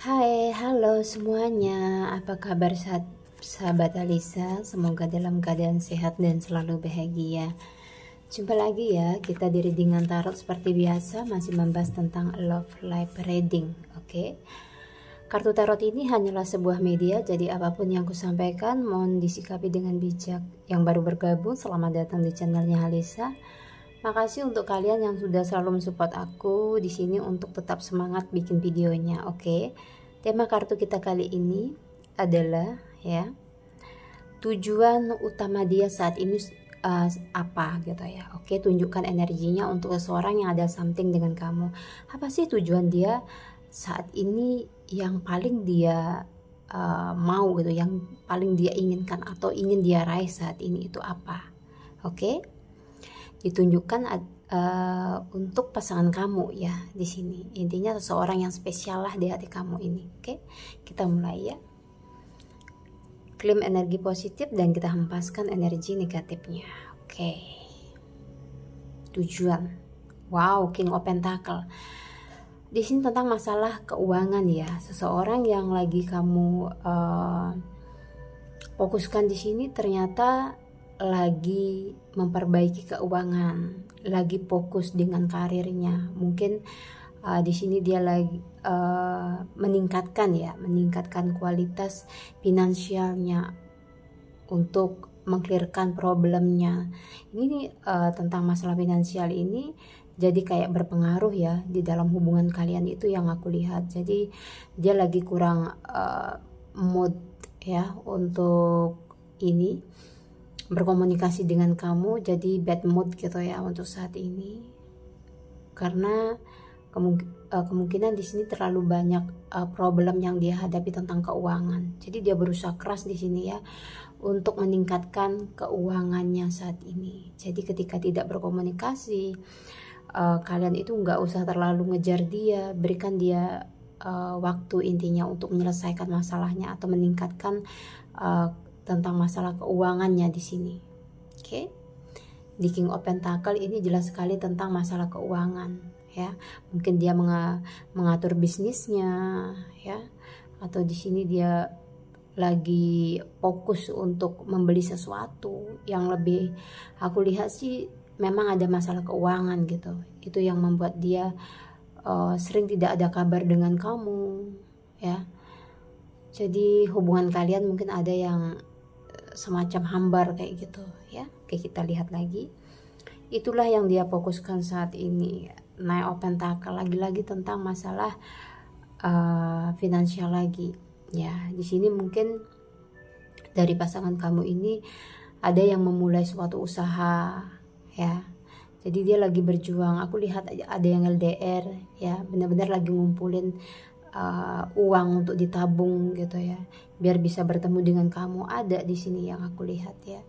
Hai, halo semuanya. Apa kabar sahabat Alisa? Semoga dalam keadaan sehat dan selalu bahagia. Jumpa lagi ya, kita di readingan tarot seperti biasa masih membahas tentang love life reading. Oke. Kartu tarot ini hanyalah sebuah media, jadi apapun yang kusampaikan mohon disikapi dengan bijak. Yang baru bergabung, selamat datang di channelnya Alisa. Makasih untuk kalian yang sudah selalu mensupport aku di sini untuk tetap semangat bikin videonya. Oke. Tema kartu kita kali ini adalah ya, tujuan utama dia saat ini apa gitu ya. Oke, tunjukkan energinya untuk seseorang yang ada something dengan kamu. Apa sih tujuan dia saat ini yang paling dia mau gitu, yang paling dia inginkan atau ingin dia raih saat ini itu apa? Oke. Ditunjukkan untuk pasangan kamu ya di sini. Intinya seseorang yang spesial lah di hati kamu ini. Oke, kita mulai ya. Klaim energi positif dan kita hempaskan energi negatifnya. Oke. Tujuan. Wow, King of Pentacle. Di sini tentang masalah keuangan ya. Seseorang yang lagi kamu fokuskan di sini ternyata lagi memperbaiki keuangan, lagi fokus dengan karirnya. Mungkin di sini dia lagi meningkatkan kualitas finansialnya untuk mengklirkan problemnya. Ini tentang masalah finansial ini jadi kayak berpengaruh ya di dalam hubungan kalian, itu yang aku lihat. Jadi dia lagi kurang mood ya untuk ini berkomunikasi dengan kamu, jadi bad mood gitu ya untuk saat ini, karena kemungkinan di sini terlalu banyak problem yang dia hadapi tentang keuangan. Jadi dia berusaha keras di sini ya untuk meningkatkan keuangannya saat ini. Jadi ketika tidak berkomunikasi, kalian itu nggak usah terlalu ngejar dia, berikan dia waktu intinya untuk menyelesaikan masalahnya atau meningkatkan tentang masalah keuangannya di sini. Oke. Di King of Pentacle ini jelas sekali tentang masalah keuangan ya. Mungkin dia mengatur bisnisnya ya, atau di sini dia lagi fokus untuk membeli sesuatu yang lebih, aku lihat sih memang ada masalah keuangan gitu. Itu yang membuat dia sering tidak ada kabar dengan kamu ya. Jadi hubungan kalian mungkin ada yang semacam hambar kayak gitu ya. Oke, kita lihat lagi. Itulah yang dia fokuskan saat ini. Knight of Pentacle lagi-lagi tentang masalah finansial lagi ya. Di sini mungkin dari pasangan kamu ini ada yang memulai suatu usaha ya. Jadi dia lagi berjuang. Aku lihat ada yang LDR ya, benar-benar lagi ngumpulin uang untuk ditabung gitu ya, biar bisa bertemu dengan kamu. Ada di sini yang aku lihat ya.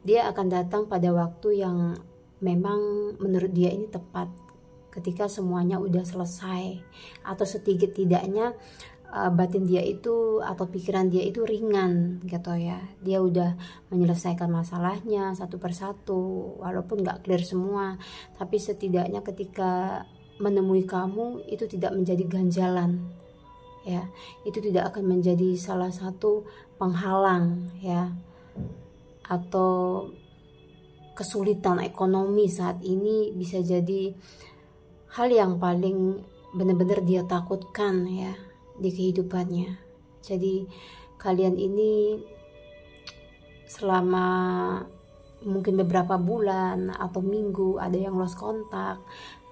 Dia akan datang pada waktu yang memang menurut dia ini tepat, ketika semuanya udah selesai, atau setidaknya batin dia itu atau pikiran dia itu ringan gitu ya. Dia udah menyelesaikan masalahnya satu persatu, walaupun nggak clear semua, tapi setidaknya ketika menemui kamu itu tidak menjadi ganjalan ya, itu tidak akan menjadi salah satu penghalang ya, atau kesulitan ekonomi saat ini bisa jadi hal yang paling benar-benar dia takutkan ya di kehidupannya. Jadi kalian ini selama mungkin beberapa bulan atau minggu ada yang lost kontak,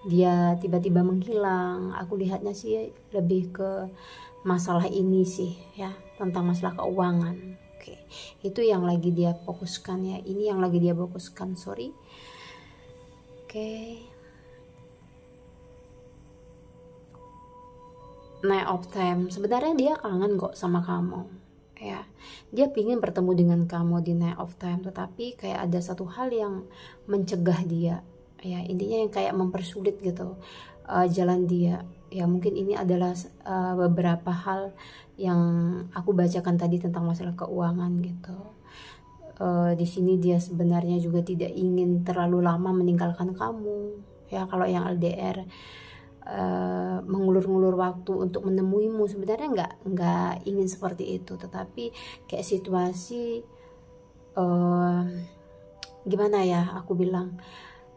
dia tiba-tiba menghilang. Aku lihatnya sih lebih ke masalah ini sih ya, tentang masalah keuangan. Oke, itu yang lagi dia fokuskan ya. Ini yang lagi dia fokuskan, sorry. Oke. Knight of Time, sebenarnya dia kangen kok sama kamu ya. Dia pingin bertemu dengan kamu di Knight of Time, tetapi kayak ada satu hal yang mencegah dia ya. Intinya yang kayak mempersulit gitu jalan dia ya. Mungkin ini adalah beberapa hal yang aku bacakan tadi tentang masalah keuangan gitu. Di sini dia sebenarnya juga tidak ingin terlalu lama meninggalkan kamu ya. Kalau yang LDR mengulur-ngulur waktu untuk menemuimu. Sebenarnya nggak ingin seperti itu, tetapi kayak situasi gimana ya aku bilang,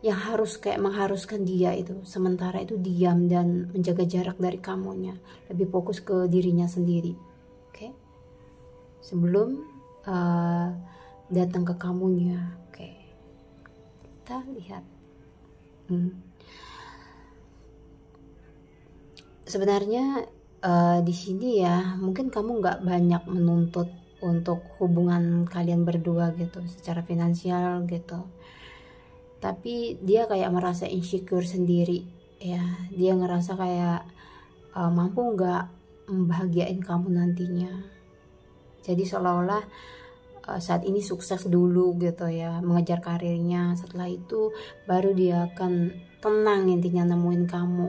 yang harus kayak mengharuskan dia itu sementara itu diam dan menjaga jarak dari kamunya, lebih fokus ke dirinya sendiri. Oke, sebelum datang ke kamunya. Oke, kita lihat. Sebenarnya di sini ya mungkin kamu nggak banyak menuntut untuk hubungan kalian berdua gitu secara finansial gitu, tapi dia kayak merasa insecure sendiri ya. Dia ngerasa kayak mampu nggak membahagiain kamu nantinya. Jadi seolah-olah saat ini sukses dulu gitu ya, mengejar karirnya, setelah itu baru dia akan tenang intinya nemuin kamu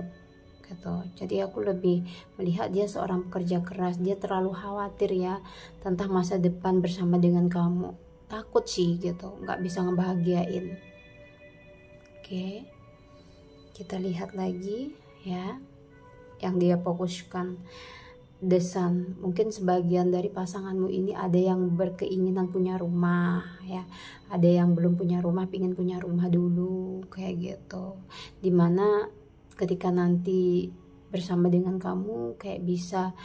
gitu. Jadi aku lebih melihat dia seorang pekerja keras, dia terlalu khawatir ya tentang masa depan bersama dengan kamu, takut sih gitu nggak bisa ngebahagiain. Oke, kita lihat lagi ya yang dia fokuskan. The Sun, mungkin sebagian dari pasanganmu ini ada yang berkeinginan punya rumah ya, ada yang belum punya rumah, pingin punya rumah dulu kayak gitu, dimana ketika nanti bersama dengan kamu kayak bisa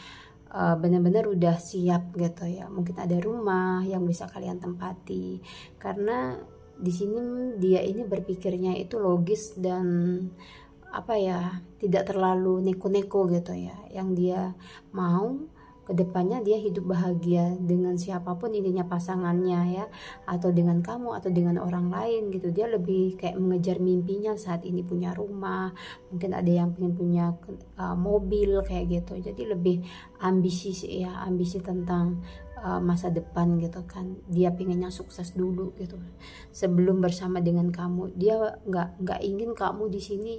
benar-benar udah siap gitu ya, mungkin ada rumah yang bisa kalian tempati. Karena di sini dia ini berpikirnya itu logis dan apa ya, tidak terlalu neko-neko gitu ya. Yang dia mau kedepannya dia hidup bahagia dengan siapapun intinya, pasangannya ya, atau dengan kamu atau dengan orang lain gitu. Dia lebih kayak mengejar mimpinya saat ini, punya rumah, mungkin ada yang pengen punya mobil kayak gitu. Jadi lebih ambisi ya, ambisi tentang masa depan gitu kan. Dia pengennya sukses dulu gitu sebelum bersama dengan kamu. Dia nggak ingin kamu di sini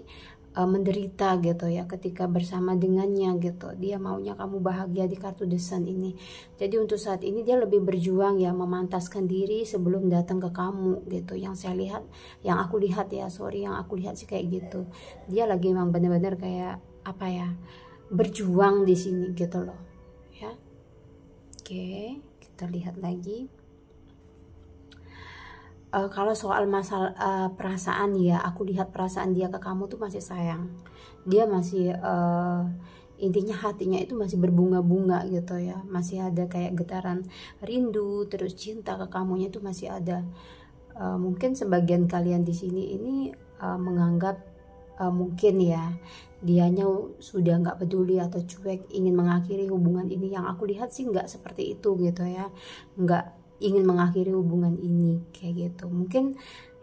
menderita gitu ya ketika bersama dengannya gitu. Dia maunya kamu bahagia di kartu The Sun ini. Jadi untuk saat ini dia lebih berjuang ya, memantaskan diri sebelum datang ke kamu gitu. Yang saya lihat, yang aku lihat ya, yang aku lihat sih kayak gitu. Dia lagi memang benar-benar kayak apa ya, berjuang di sini gitu loh ya. Oke, kita lihat lagi. Kalau soal masalah perasaan ya, aku lihat perasaan dia ke kamu tuh masih sayang. Dia masih intinya hatinya itu masih berbunga-bunga gitu ya, masih ada kayak getaran rindu, terus cinta ke kamunya itu masih ada. Mungkin sebagian kalian di sini ini menganggap mungkin ya dianya sudah nggak peduli atau cuek, ingin mengakhiri hubungan ini. Yang aku lihat sih nggak seperti itu gitu ya, nggak ingin mengakhiri hubungan ini kayak gitu. Mungkin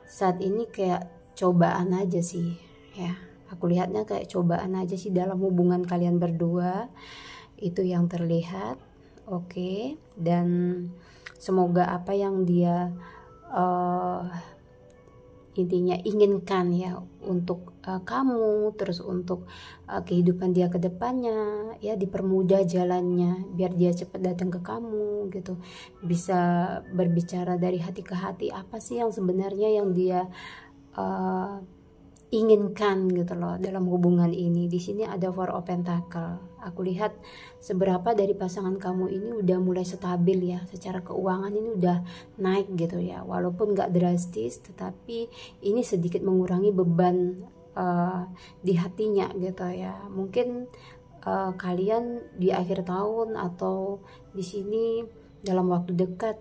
saat ini kayak cobaan aja sih ya, aku lihatnya kayak cobaan aja sih dalam hubungan kalian berdua, itu yang terlihat. Oke, dan semoga apa yang dia intinya inginkan ya untuk kamu, terus untuk kehidupan dia ke depannya ya, dipermudah jalannya biar dia cepat datang ke kamu gitu, bisa berbicara dari hati ke hati apa sih yang sebenarnya yang dia inginkan gitu loh dalam hubungan ini. Di sini ada Four of Pentacle. Aku lihat seberapa dari pasangan kamu ini udah mulai stabil ya, secara keuangan ini udah naik gitu ya, walaupun gak drastis, tetapi ini sedikit mengurangi beban di hatinya gitu ya. Mungkin kalian di akhir tahun atau di sini dalam waktu dekat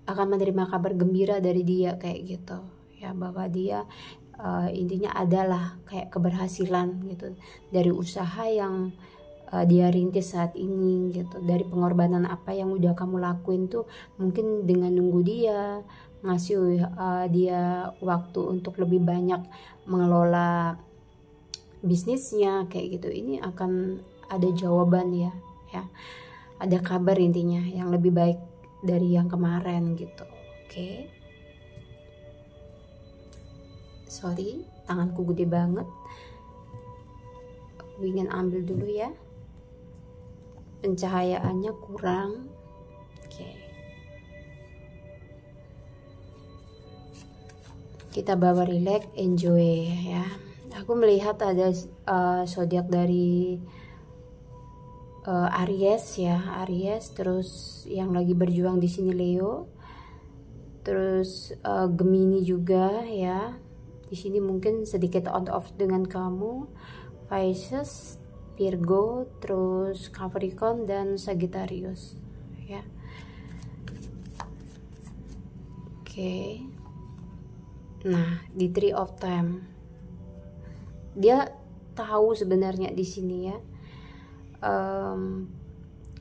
akan menerima kabar gembira dari dia kayak gitu ya, bahwa dia intinya adalah kayak keberhasilan gitu dari usaha yang dia rintis saat ini gitu, dari pengorbanan apa yang udah kamu lakuin tuh. Mungkin dengan nunggu dia, ngasih dia waktu untuk lebih banyak mengelola bisnisnya kayak gitu, ini akan ada jawaban ya, ada kabar intinya yang lebih baik dari yang kemarin gitu. Oke. Sorry, tanganku gede banget. Aku ingin ambil dulu ya. Pencahayaannya kurang. Oke. Kita bawa relax, enjoy ya. Aku melihat ada zodiak dari Aries ya, Aries, terus yang lagi berjuang di sini Leo, terus Gemini juga ya. Di sini mungkin sedikit on off dengan kamu, Pisces, Virgo, terus Capricorn dan Sagittarius ya. Oke. Nah, di Three of Time, dia tahu sebenarnya di sini ya.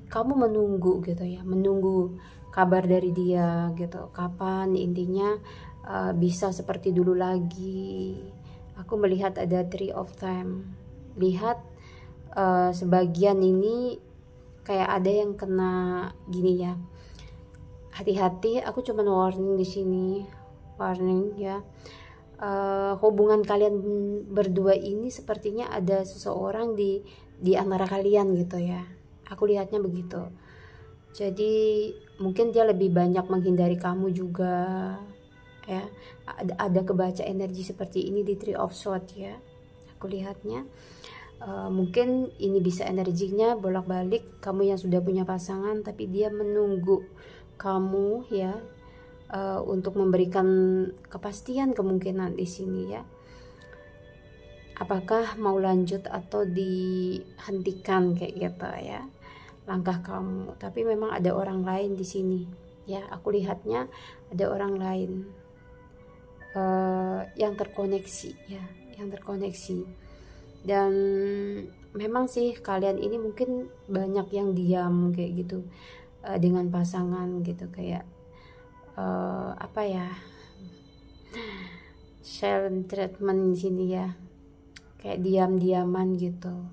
Kamu menunggu gitu ya, menunggu kabar dari dia gitu, kapan intinya bisa seperti dulu lagi. Aku melihat ada Three of Time. Lihat sebagian ini kayak ada yang kena gini ya, hati-hati. Aku cuman warning di sini, warning ya. Hubungan kalian berdua ini sepertinya ada seseorang di antara kalian gitu ya. Aku lihatnya begitu. Jadi mungkin dia lebih banyak menghindari kamu juga ya. Ada kebaca energi seperti ini di Three of Swords ya. Aku lihatnya mungkin ini bisa energinya bolak-balik, kamu yang sudah punya pasangan tapi dia menunggu kamu ya, untuk memberikan kepastian kemungkinan di sini ya. Apakah mau lanjut atau dihentikan kayak gitu ya langkah kamu. Tapi memang ada orang lain di sini ya. Aku lihatnya ada orang lain yang terkoneksi ya, yang terkoneksi. Dan memang sih kalian ini mungkin banyak yang diam kayak gitu dengan pasangan gitu, kayak apa ya, silent treatment di sini ya, kayak diam-diaman gitu.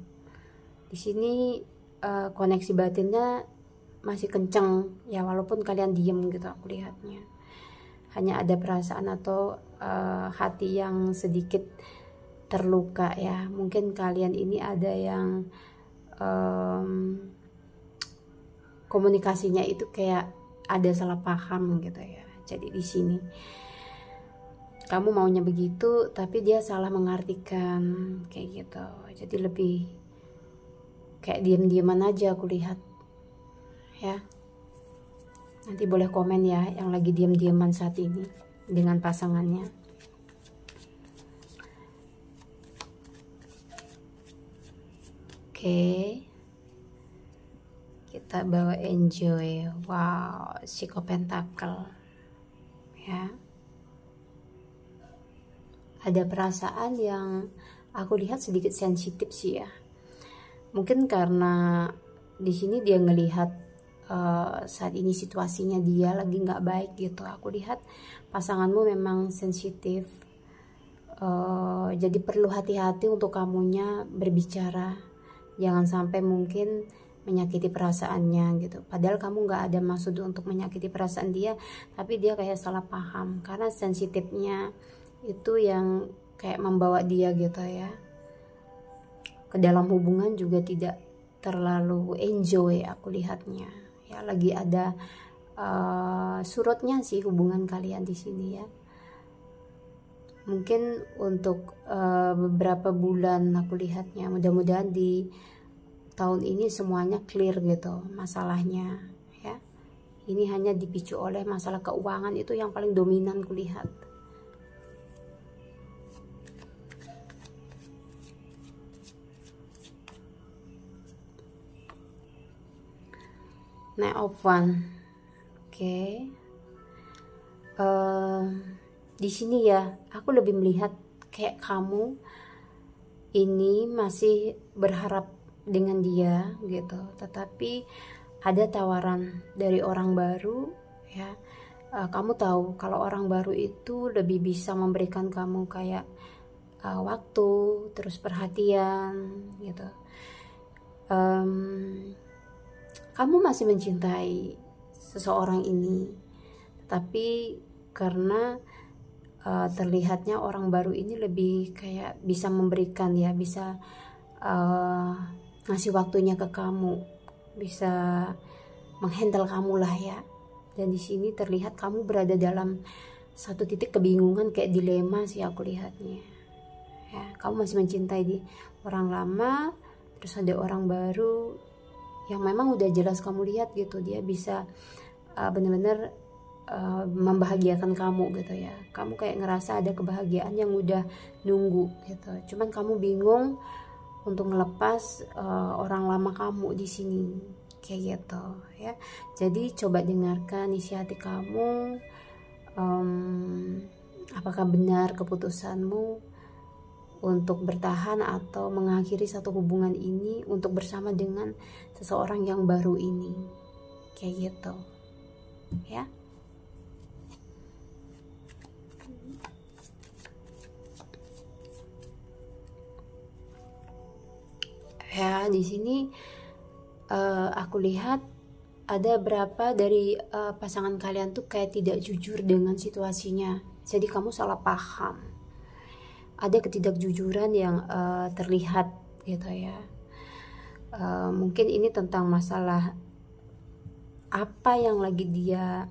Di sini koneksi batinnya masih kenceng ya, walaupun kalian diem gitu. Aku lihatnya hanya ada perasaan atau hati yang sedikit terluka ya. Mungkin kalian ini ada yang komunikasinya itu kayak ada salah paham gitu ya. Jadi di sini kamu maunya begitu tapi dia salah mengartikan kayak gitu. Jadi lebih kayak diam-diaman aja aku lihat ya. Nanti boleh komen ya yang lagi diam-diaman saat ini dengan pasangannya. Oke, kita bawa enjoy. Wow, Six of Pentacle ya. Ada perasaan yang aku lihat sedikit sensitif sih ya. Mungkin karena di sini dia ngelihat saat ini situasinya dia lagi nggak baik gitu. Aku lihat pasanganmu memang sensitif. Jadi perlu hati-hati untuk kamunya berbicara. Jangan sampai mungkin menyakiti perasaannya gitu. Padahal kamu nggak ada maksud untuk menyakiti perasaan dia, tapi dia kayak salah paham karena sensitifnya itu yang kayak membawa dia gitu ya. Ke dalam hubungan juga tidak terlalu enjoy aku lihatnya. Ya lagi ada surutnya sih hubungan kalian di sini ya. Mungkin untuk beberapa bulan aku lihatnya, mudah-mudahan di tahun ini semuanya clear gitu masalahnya ya. Ini hanya dipicu oleh masalah keuangan, itu yang paling dominan kulihat. Knight of Wands. Oke. Di sini ya, aku lebih melihat kayak kamu ini masih berharap dengan dia gitu, tetapi ada tawaran dari orang baru ya. Kamu tahu kalau orang baru itu lebih bisa memberikan kamu kayak waktu, terus perhatian gitu. Kamu masih mencintai seseorang ini, tapi karena terlihatnya orang baru ini lebih kayak bisa memberikan ya, bisa ngasih waktunya ke kamu, bisa menghandle kamu lah ya. Dan di sini terlihat kamu berada dalam satu titik kebingungan, kayak dilema sih aku lihatnya ya. Kamu masih mencintai di orang lama, terus ada orang baru yang memang udah jelas kamu lihat gitu, dia bisa benar-benar membahagiakan kamu gitu ya. Kamu kayak ngerasa ada kebahagiaan yang udah nunggu gitu, cuman kamu bingung untuk ngelepas orang lama kamu di sini kayak gitu ya. Jadi coba dengarkan isi hati kamu, apakah benar keputusanmu untuk bertahan atau mengakhiri satu hubungan ini untuk bersama dengan seseorang yang baru ini kayak gitu ya. Ya, di sini aku lihat ada berapa dari pasangan kalian tuh kayak tidak jujur dengan situasinya. Jadi kamu salah paham. Ada ketidakjujuran yang terlihat gitu ya. Mungkin ini tentang masalah apa yang lagi dia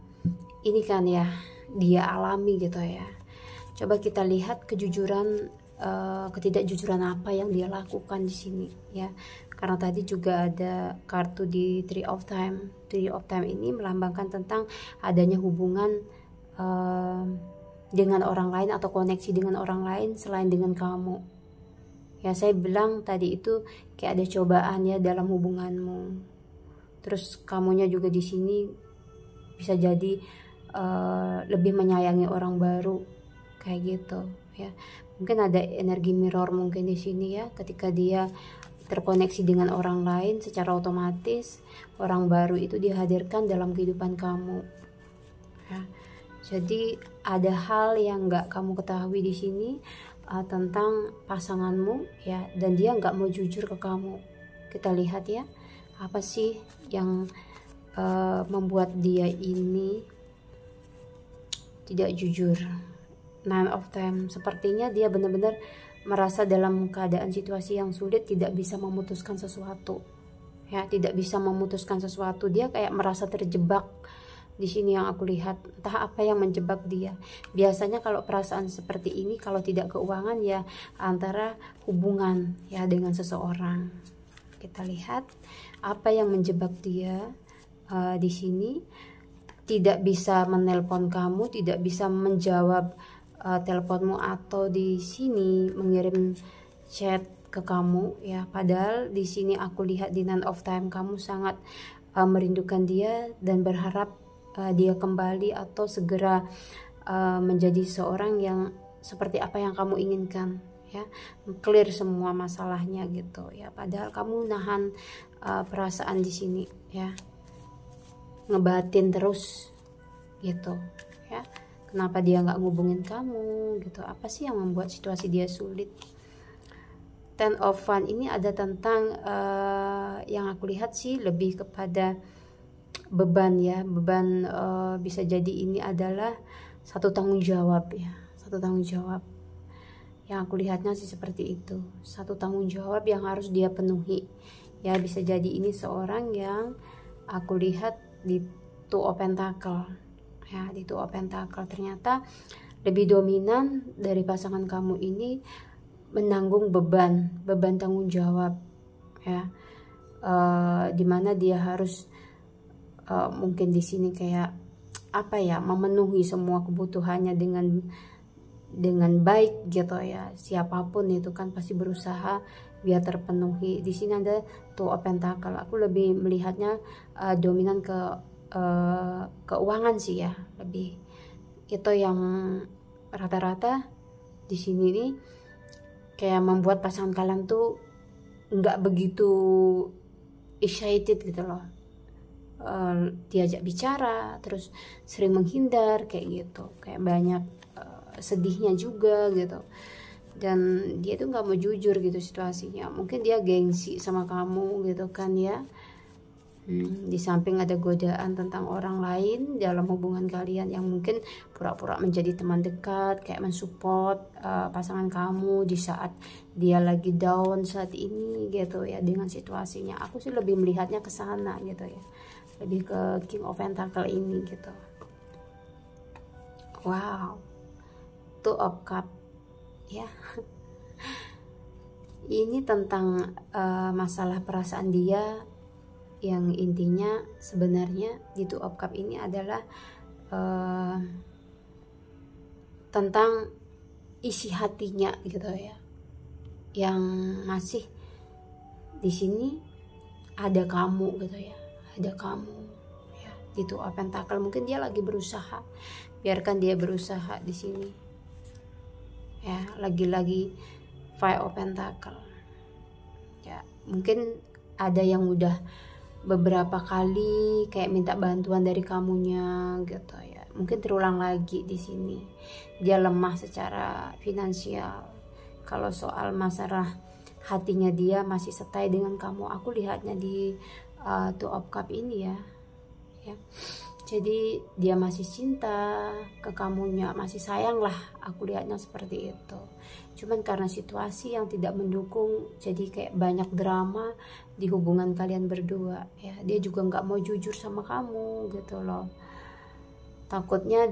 ini kan ya, dia alami gitu ya. Coba kita lihat kejujuran, ketidakjujuran apa yang dia lakukan di sini ya. Karena tadi juga ada kartu di Three of Time. Three of Time ini melambangkan tentang adanya hubungan dengan orang lain atau koneksi dengan orang lain selain dengan kamu. Ya, saya bilang tadi itu kayak ada cobaan ya dalam hubunganmu. Terus kamunya juga di sini bisa jadi lebih menyayangi orang baru kayak gitu ya. Mungkin ada energi mirror mungkin di sini ya, ketika dia terkoneksi dengan orang lain secara otomatis orang baru itu dihadirkan dalam kehidupan kamu ya. Jadi ada hal yang nggak kamu ketahui di sini tentang pasanganmu ya, dan dia nggak mau jujur ke kamu. Kita lihat ya, apa sih yang membuat dia ini tidak jujur. Nine of Time, sepertinya dia benar-benar merasa dalam keadaan situasi yang sulit, tidak bisa memutuskan sesuatu ya, tidak bisa memutuskan sesuatu. Dia kayak merasa terjebak di sini yang aku lihat. Entah apa yang menjebak dia. Biasanya kalau perasaan seperti ini, kalau tidak keuangan ya antara hubungan ya dengan seseorang. Kita lihat apa yang menjebak dia di sini. Tidak bisa menelpon kamu, tidak bisa menjawab teleponmu, atau di sini mengirim chat ke kamu ya. Padahal di sini aku lihat di Nine of Time kamu sangat merindukan dia dan berharap dia kembali atau segera menjadi seorang yang seperti apa yang kamu inginkan ya, clear semua masalahnya gitu ya. Padahal kamu nahan perasaan di sini ya, ngebatin terus gitu ya. Kenapa dia nggak ngubungin kamu gitu? Apa sih yang membuat situasi dia sulit? Ten of Wands ini ada tentang yang aku lihat sih lebih kepada beban ya. Beban bisa jadi ini adalah satu tanggung jawab ya, satu tanggung jawab. Yang aku lihatnya sih seperti itu, satu tanggung jawab yang harus dia penuhi ya. Bisa jadi ini seorang yang aku lihat di Two of Pentacle ya, di Two of Pentacle ternyata lebih dominan dari pasangan kamu ini menanggung beban tanggung jawab ya, dimana dia harus mungkin di sini kayak apa ya, memenuhi semua kebutuhannya dengan baik gitu ya. Siapapun itu kan pasti berusaha biar terpenuhi. Di sini ada Two of Pentacle. Aku lebih melihatnya dominan ke keuangan sih ya, lebih itu yang rata-rata di sini nih kayak membuat pasangan kalian tuh nggak begitu excited gitu loh, diajak bicara terus sering menghindar kayak gitu, kayak banyak sedihnya juga gitu. Dan dia tuh nggak mau jujur gitu situasinya. Mungkin dia gengsi sama kamu gitu kan ya. Di samping ada godaan tentang orang lain dalam hubungan kalian yang mungkin pura-pura menjadi teman dekat, kayak mensupport pasangan kamu di saat dia lagi down saat ini gitu ya dengan situasinya. Aku sih lebih melihatnya ke sana gitu ya, lebih ke King of Pentacle ini gitu. Wow, Two of Cup ya. Ini tentang masalah perasaan dia, yang intinya sebenarnya di Two of Cup ini adalah tentang isi hatinya gitu ya, yang masih di sini ada kamu gitu ya, ada kamu ya. Di Two of Pentacle mungkin dia lagi berusaha, biarkan dia berusaha di sini ya. Lagi-lagi Five of Pentacle ya, mungkin ada yang udah beberapa kali kayak minta bantuan dari kamunya gitu ya, mungkin terulang lagi di sini. Dia lemah secara finansial. Kalau soal masalah hatinya, dia masih setai dengan kamu. Aku lihatnya di Two of Cup ini ya. Jadi dia masih cinta ke kamunya, masih sayang lah, aku lihatnya seperti itu. Cuman karena situasi yang tidak mendukung, jadi kayak banyak drama di hubungan kalian berdua ya. Dia juga nggak mau jujur sama kamu gitu loh. Takutnya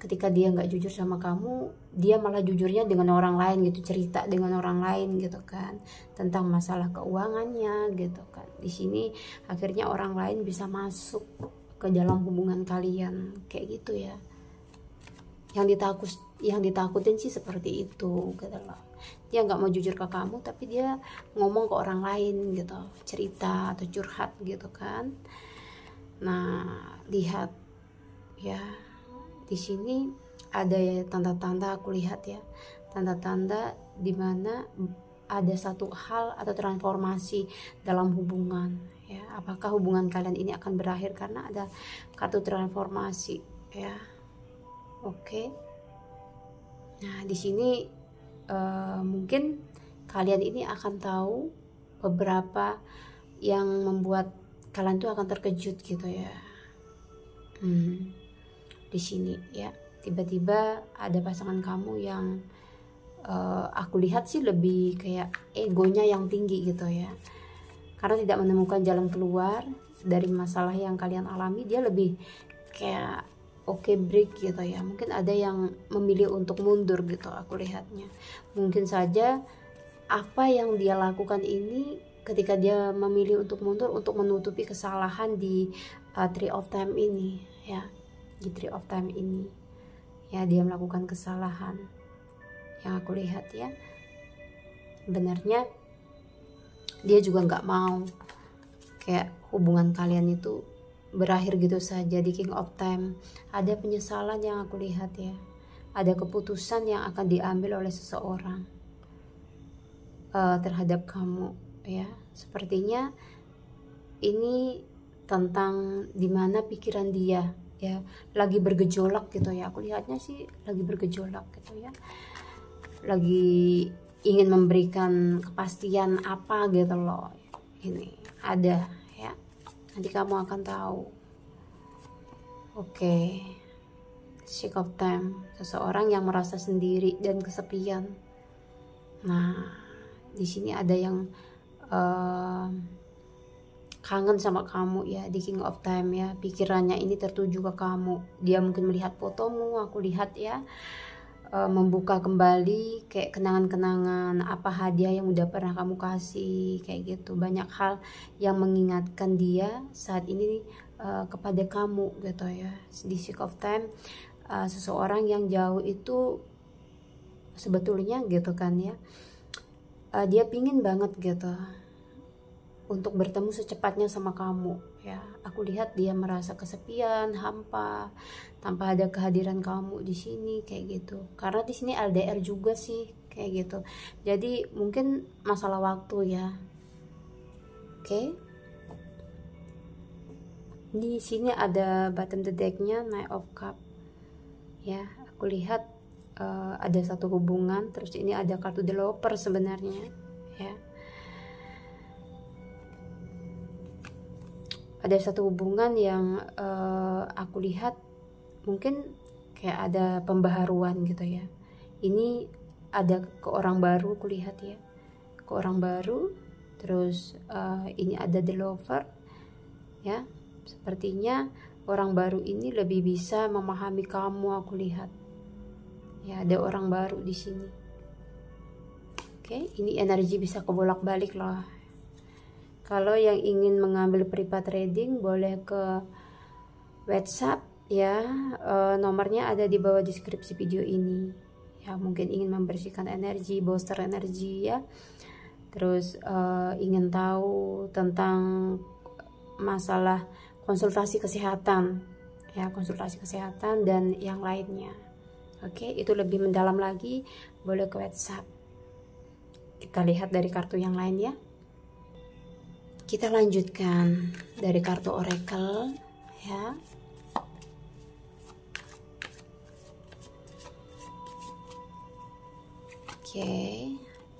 ketika dia nggak jujur sama kamu, dia malah jujurnya dengan orang lain gitu, cerita dengan orang lain gitu kan, tentang masalah keuangannya gitu kan. Di sini akhirnya orang lain bisa masuk ke dalam hubungan kalian kayak gitu ya. Yang ditakutin sih seperti itu gitu loh. Dia nggak mau jujur ke kamu, tapi dia ngomong ke orang lain gitu, cerita atau curhat gitu kan. Nah, lihat ya, di sini ada ya tanda-tanda, aku lihat ya, tanda-tanda dimana ada satu hal atau transformasi dalam hubungan ya. Apakah hubungan kalian ini akan berakhir? Karena ada kartu transformasi ya. Oke. Nah, di sini mungkin kalian ini akan tahu beberapa yang membuat kalian tuh akan terkejut gitu ya. Di sini ya, tiba-tiba ada pasangan kamu yang aku lihat sih lebih kayak egonya yang tinggi gitu ya, karena tidak menemukan jalan keluar dari masalah yang kalian alami. Dia lebih kayak oke, break gitu ya. Mungkin ada yang memilih untuk mundur gitu, aku lihatnya. Mungkin saja apa yang dia lakukan ini, ketika dia memilih untuk mundur untuk menutupi kesalahan di Three of Time ini ya. Di Three of Time ini ya, dia melakukan kesalahan yang aku lihat ya. Sebenarnya dia juga nggak mau kayak hubungan kalian itu berakhir gitu saja. Di King of Time ada penyesalan yang aku lihat ya, ada keputusan yang akan diambil oleh seseorang terhadap kamu ya. Sepertinya ini tentang dimana pikiran dia ya, lagi bergejolak gitu ya. Aku lihatnya sih lagi bergejolak gitu ya, lagi ingin memberikan kepastian apa gitu loh. Ini ada ya, nanti kamu akan tahu. Oke. Six of Time, seseorang yang merasa sendiri dan kesepian. Nah, di sini ada yang kangen sama kamu ya. Di King of Time ya, pikirannya ini tertuju ke kamu. Dia mungkin melihat fotomu, aku lihat ya, membuka kembali kayak kenangan-kenangan, apa hadiah yang udah pernah kamu kasih kayak gitu. Banyak hal yang mengingatkan dia saat ini kepada kamu gitu ya. Di Six of Time, seseorang yang jauh itu sebetulnya gitu kan ya, dia pingin banget gitu untuk bertemu secepatnya sama kamu ya. Aku lihat dia merasa kesepian, hampa, tanpa ada kehadiran kamu di sini kayak gitu. Karena di sini LDR juga sih kayak gitu. Jadi mungkin masalah waktu ya. Oke. Di sini ada bottom the decknya Knight of Cup ya. Aku lihat ada satu hubungan, terus ini ada kartu The Lover sebenarnya ya. Ada satu hubungan yang aku lihat mungkin kayak ada pembaharuan gitu ya. Ini ada ke orang baru, aku lihat ya, ke orang baru. Terus ini ada The Lover ya. Sepertinya orang baru ini lebih bisa memahami kamu, aku lihat ya. Ada orang baru di sini Oke, ini energi bisa kebolak-balik loh. Kalau yang ingin mengambil privat reading boleh ke WhatsApp ya, nomornya ada di bawah deskripsi video ini ya. Mungkin ingin membersihkan energi, booster energi ya, terus ingin tahu tentang masalah konsultasi kesehatan ya, konsultasi kesehatan dan yang lainnya. Oke, itu lebih mendalam lagi boleh ke WhatsApp. Kita lihat dari kartu yang lain ya. Kita lanjutkan dari kartu oracle ya. Oke,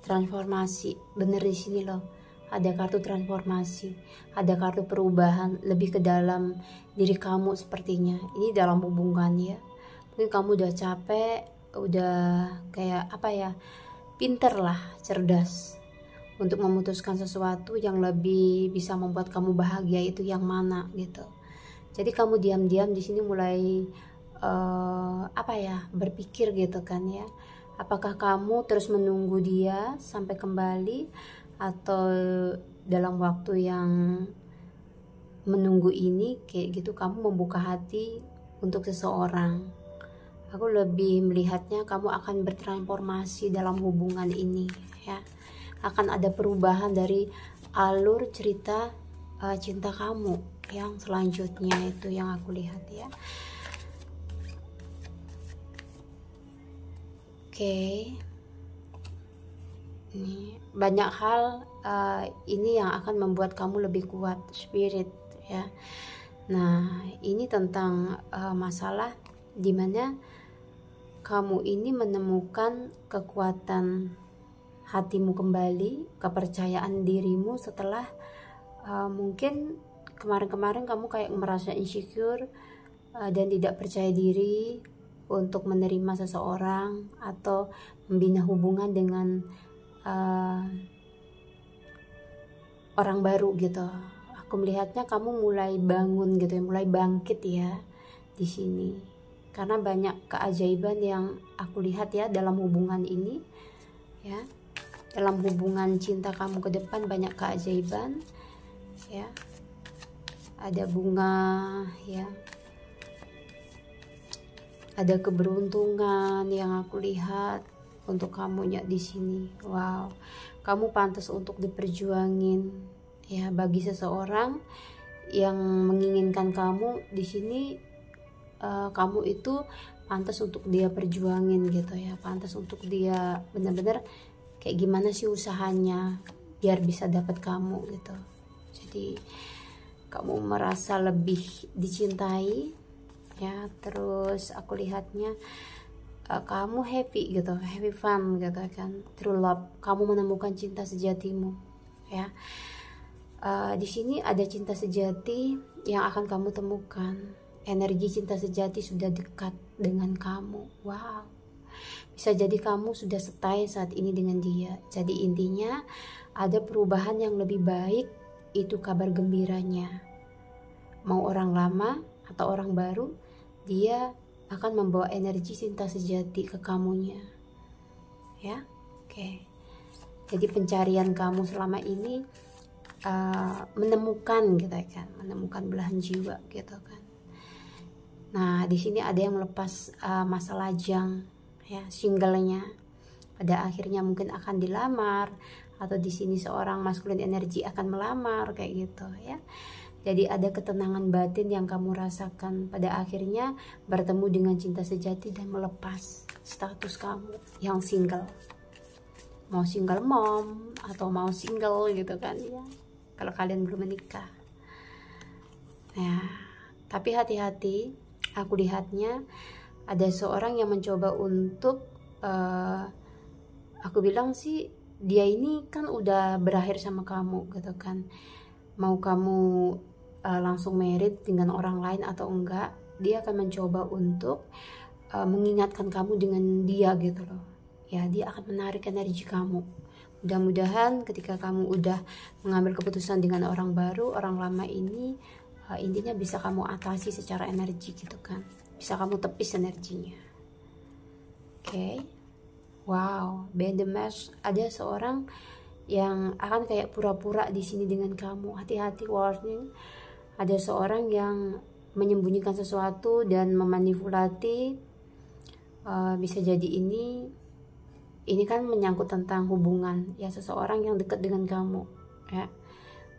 transformasi bener di sini loh. Ada kartu transformasi, ada kartu perubahan lebih ke dalam diri kamu sepertinya. Ini dalam hubungan ya. Mungkin kamu udah capek, udah kayak apa ya, pinter lah, cerdas untuk memutuskan sesuatu yang lebih bisa membuat kamu bahagia itu yang mana gitu. Jadi kamu diam-diam di sini mulai apa ya, berpikir gitu kan ya. Apakah kamu terus menunggu dia sampai kembali, atau dalam waktu yang menunggu ini kayak gitu kamu membuka hati untuk seseorang. Aku lebih melihatnya kamu akan bertransformasi dalam hubungan ini ya. Akan ada perubahan dari alur cerita cinta kamu yang selanjutnya, itu yang aku lihat ya. Oke. Ini banyak hal ini yang akan membuat kamu lebih kuat spirit ya. Nah, ini tentang masalah dimana kamu ini menemukan kekuatan hatimu kembali, kepercayaan dirimu setelah mungkin kemarin-kemarin kamu kayak merasa insecure dan tidak percaya diri untuk menerima seseorang atau membina hubungan dengan orang baru gitu. Aku melihatnya kamu mulai bangun gitu ya, mulai bangkit ya di sini. Karena banyak keajaiban yang aku lihat ya dalam hubungan ini ya. Dalam hubungan cinta kamu ke depan banyak keajaiban ya. Ada bunga ya. Ada keberuntungan yang aku lihat untuk kamu ya di sini. Wow, kamu pantas untuk diperjuangin ya bagi seseorang yang menginginkan kamu di sini. Kamu itu pantas untuk dia perjuangin gitu ya, pantas untuk dia benar-benar kayak gimana sih usahanya biar bisa dapat kamu gitu. Jadi kamu merasa lebih dicintai ya. Terus aku lihatnya kamu happy gitu, happy fun gitu kan, true love. Kamu menemukan cinta sejatimu ya. Di sini ada cinta sejati yang akan kamu temukan. Energi cinta sejati sudah dekat dengan kamu. Wow, bisa jadi kamu sudah stay saat ini dengan dia. Jadi intinya ada perubahan yang lebih baik, itu kabar gembiranya. Mau orang lama atau orang baru, dia akan membawa energi cinta sejati ke kamunya ya. Oke, jadi pencarian kamu selama ini menemukan gitu kan, menemukan belahan jiwa gitu kan. Nah, di sini ada yang melepas masa lajang ya, singlenya. Pada akhirnya mungkin akan dilamar, atau di sini seorang maskulin energi akan melamar kayak gitu ya. Jadi ada ketenangan batin yang kamu rasakan pada akhirnya bertemu dengan cinta sejati dan melepas status kamu yang single. Mau single mom atau mau single gitu kan ya, kalau kalian belum menikah. Nah, tapi hati-hati. Aku lihatnya ada seorang yang mencoba untuk aku bilang sih dia ini kan udah berakhir sama kamu gitu kan. Mau kamu langsung married dengan orang lain atau enggak, dia akan mencoba untuk mengingatkan kamu dengan dia gitu loh ya. Dia akan menarik energi kamu. Mudah-mudahan ketika kamu udah mengambil keputusan dengan orang baru, orang lama ini intinya bisa kamu atasi secara energi gitu kan, bisa kamu tepis energinya. Oke. Wow, behind the mask ada seorang yang akan kayak pura-pura di sini dengan kamu. Hati-hati, warning. Ada seorang yang menyembunyikan sesuatu dan memanipulasi. Bisa jadi ini kan menyangkut tentang hubungan ya, seseorang yang dekat dengan kamu ya,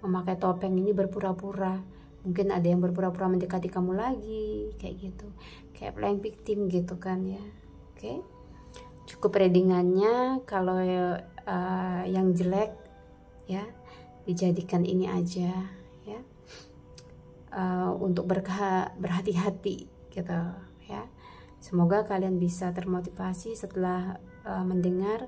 memakai topeng ini berpura-pura. Mungkin ada yang berpura-pura mendekati kamu lagi kayak gitu, kayak playing victim gitu kan ya. Oke, cukup readingannya. Kalau yang jelek ya dijadikan ini aja ya, untuk berhati-hati gitu ya. Semoga kalian bisa termotivasi setelah mendengar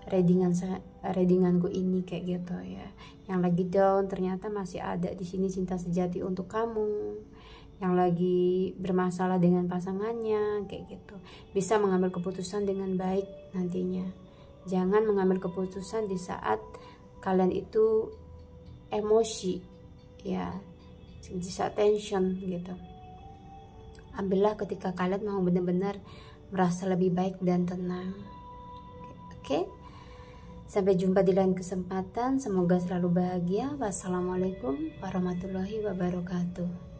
readinganku ini kayak gitu ya. Yang lagi down ternyata masih ada di sini cinta sejati untuk kamu. Yang lagi bermasalah dengan pasangannya kayak gitu, bisa mengambil keputusan dengan baik nantinya. Jangan mengambil keputusan di saat kalian itu emosi ya, di saat tension gitu. Ambillah ketika kalian mau benar-benar merasa lebih baik dan tenang. Oke? Sampai jumpa di lain kesempatan. Semoga selalu bahagia. Wassalamualaikum warahmatullahi wabarakatuh.